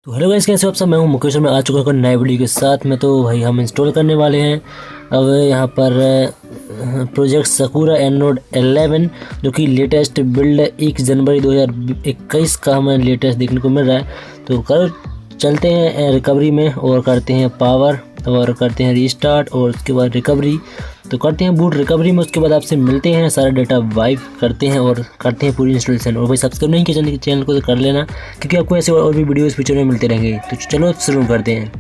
तो hello guys, कैसे हो आप सब। मैं हूं मुकेश और मैं आ चुका हूं नए वीडियो के साथ में। तो भाई हम इंस्टॉल करने वाले हैं अब यहाँ पर प्रोजेक्ट सकूरा एंड्रॉयड 11 जो कि लेटेस्ट बिल्ड 1 जनवरी 2021 का हमें लेटेस्ट देखने को मिल रहा है। तो कल चलते हैं रिकवरी में और करते हैं पावर और करते हैं रीस्टार्ट और उसके बाद रिकवरी। तो करते हैं बूट रिकवरी में, उसके बाद आपसे मिलते हैं, सारा डेटा वाइप करते हैं और करते हैं पूरी इंस्टॉलेशन। और भाई सब्सक्राइब नहीं किया चैनल को तो कर लेना, क्योंकि आपको ऐसे और भी वीडियोस फ्यूचर में मिलते रहेंगे। तो चलो शुरू करते हैं।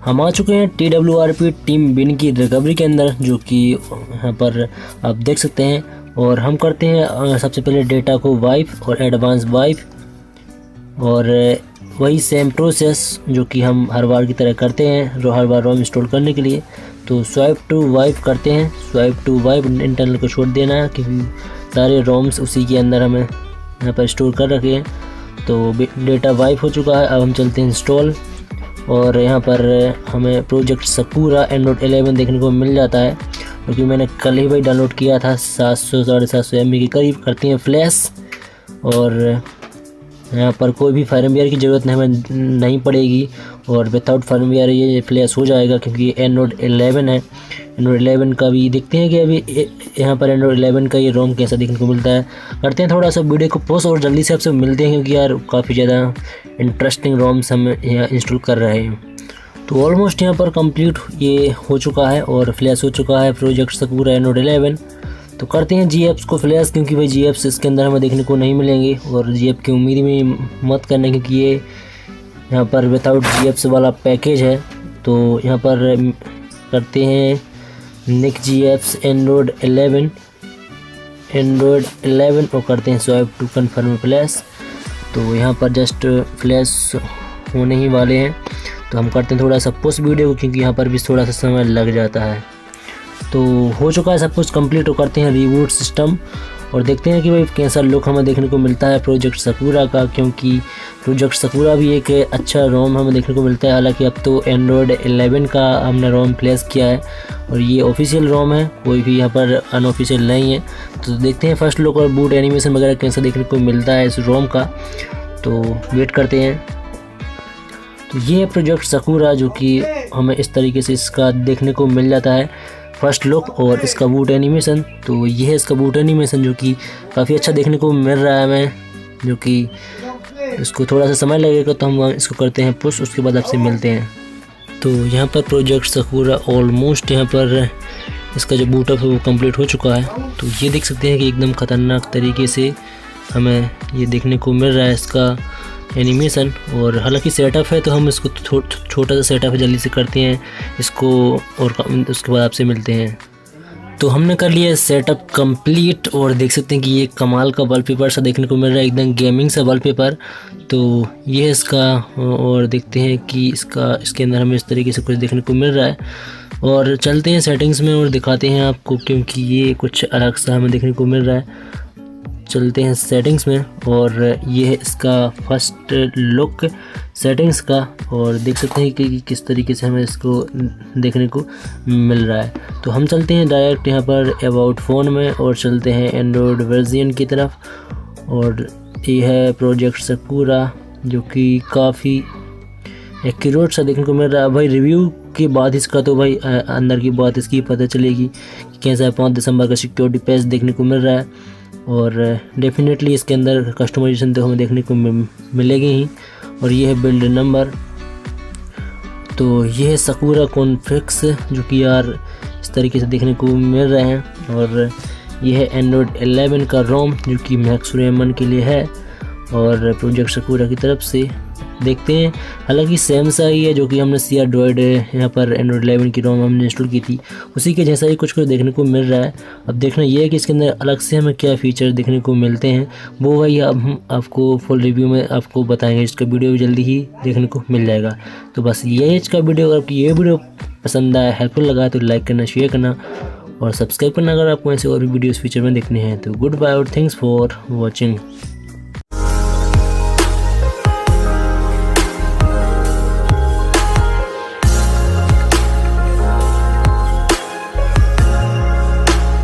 हम आ चुके हैं TWRP टीम बिन की रिकवरी के अंदर, जो कि यहाँ पर आप देख सकते हैं। और हम करते हैं सबसे पहले डेटा को वाइप और एडवांस वाइप, और वही सेम प्रोसेस जो कि हम हर बार की तरह करते हैं हर बार रोम इंस्टॉल करने के लिए। तो स्वाइप टू वाइप करते हैं, स्वाइप टू वाइप इंटरनल को छोड़ देना है, क्योंकि सारे रोम्स उसी के अंदर हमें यहाँ पर स्टोर कर रखे हैं। तो डेटा वाइप हो चुका है। अब हम चलते हैं इंस्टॉल, और यहाँ पर हमें प्रोजेक्ट सकूरा एंड्रॉयड 11 देखने को मिल जाता है, क्योंकि मैंने कल ही भाई डाउनलोड किया था 700-750 MB के करीब। करते हैं फ्लैश, और यहाँ पर कोई भी फार्मवेयर की ज़रूरत हमें नहीं पड़ेगी, और विदाउट फार्मवेयर ये फ्लैश हो जाएगा, क्योंकि एंड्रॉयड 11 है। एंड्रॉयड 11 का भी देखते हैं कि अभी यहाँ पर एंड्रॉयड 11 का ये रोम कैसा देखने को मिलता है। करते हैं थोड़ा सा वीडियो को पॉज और जल्दी से आपसे मिलते हैं, क्योंकि यार काफ़ी ज़्यादा इंटरेस्टिंग रोम्स हम यहाँ इंस्टॉल कर रहे हैं। तो ऑलमोस्ट यहाँ पर कंप्लीट ये हो चुका है और फ्लैश हो चुका है प्रोजेक्ट सकूरा एंड्रॉयड 11। तो करते हैं GFs को फ्लैश, क्योंकि भाई GFs इसके अंदर हमें देखने को नहीं मिलेंगे, और GF की उम्मीद में मत करने, क्योंकि ये यहाँ पर विदाउट GFs वाला पैकेज है। तो यहाँ पर करते हैं निक GFs एंड्रॉयड 11 और करते हैं स्वाइप टू कन्फर्म फ्लैश। तो यहाँ पर जस्ट फ्लैश होने ही वाले हैं। तो हम करते हैं थोड़ा सा पोस्ट वीडियो, क्योंकि यहाँ पर भी थोड़ा सा समय लग जाता है। तो हो चुका है सब कुछ कंप्लीट, और करते हैं रीबूट सिस्टम और देखते हैं कि भाई कैसा लुक हमें देखने को मिलता है प्रोजेक्ट सकूरा का, क्योंकि प्रोजेक्ट सकूरा भी एक अच्छा रोम हमें देखने को मिलता है। हालांकि अब तो एंड्रॉयड 11 का हमने रोम फ्लैश किया है, और ये ऑफिशियल रोम है, कोई भी यहाँ पर अनऑफिशियल नहीं है। तो देखते हैं फर्स्ट लुक और बूट एनिमेशन वगैरह कैसा देखने को मिलता है इस रोम का। तो वेट करते हैं। तो ये है प्रोजेक्ट सकूरा, जो कि हमें इस तरीके से इसका देखने को मिल जाता है फर्स्ट लुक और इसका बूट एनिमेशन। तो ये है इसका बूट एनिमेशन, जो कि काफ़ी अच्छा देखने को मिल रहा है हमें, जो कि इसको थोड़ा सा समय लगेगा। तो हम इसको करते हैं पुश, उसके बाद आपसे मिलते हैं। तो यहाँ पर प्रोजेक्ट सकूरा ऑलमोस्ट यहाँ पर इसका जो बूटअप है वो कंप्लीट हो चुका है। तो ये देख सकते हैं कि एकदम ख़तरनाक तरीके से हमें ये देखने को मिल रहा है इसका एनिमेशन। और हालांकि सेटअप है, तो हम इसको छोटा सा सेटअप है, जल्दी से करते हैं इसको और उसके बाद आपसे मिलते हैं। तो हमने कर लिया सेटअप कंप्लीट, और देख सकते हैं कि ये कमाल का वॉलपेपर सा देखने को मिल रहा है, एकदम गेमिंग सा वॉलपेपर। तो ये है इसका, और देखते हैं कि इसके अंदर हमें इस तरीके से कुछ देखने को मिल रहा है। और चलते हैं सेटिंग्स में और दिखाते हैं आपको, क्योंकि ये कुछ अलग सा हमें देखने को मिल रहा है। चलते हैं सेटिंग्स में, और ये है इसका फर्स्ट लुक सेटिंग्स का, और देख सकते हैं कि किस तरीके से हमें इसको देखने को मिल रहा है। तो हम चलते हैं डायरेक्ट यहाँ पर अबाउट फ़ोन में, और चलते हैं एंड्रॉयड वर्जन की तरफ। और ये है प्रोजेक्ट सकूरा, जो कि काफ़ी एक्यूरेट सा देखने को मिल रहा है। भाई रिव्यू के बाद इसका तो भाई अंदर की बात इसकी पता चलेगी कि कैसा 5 दिसंबर का सिक्योरिटी पैच देखने को मिल रहा है। और डेफिनेटली इसके अंदर कस्टमाइजेशन तो हमें देखने को मिलेगी ही। और ये है बिल्ड नंबर। तो ये है सकूरा कॉन्फिग्स, जो कि यार इस तरीके से देखने को मिल रहे हैं। और ये है एंड्रॉयड 11 का रोम, जो कि मैक्स रेमन के लिए है, और प्रोजेक्ट सकूरा की तरफ से देखते हैं। हालांकि सेम सा ही है, जो कि हमने सी ड्रॉइड यहाँ पर एंड्रॉयड 11 की रोम हमने इंस्टॉल की थी, उसी के जैसा ही कुछ देखने को मिल रहा है। अब देखना ये है कि इसके अंदर अलग से हमें क्या फ़ीचर देखने को मिलते हैं, वो भाई अब हम आपको फुल रिव्यू में आपको बताएंगे। इसका वीडियो भी जल्दी ही देखने को मिल जाएगा। तो बस ये है इसका वीडियो। अगर आपको ये वीडियो पसंद आया, हेल्पफुल लगा, तो लाइक करना, शेयर करना और सब्सक्राइब करना, अगर आपको ऐसे और भी वीडियोज़ फ्यूचर में देखने हैं। तो गुड बाय और थैंक्स फॉर वॉचिंग।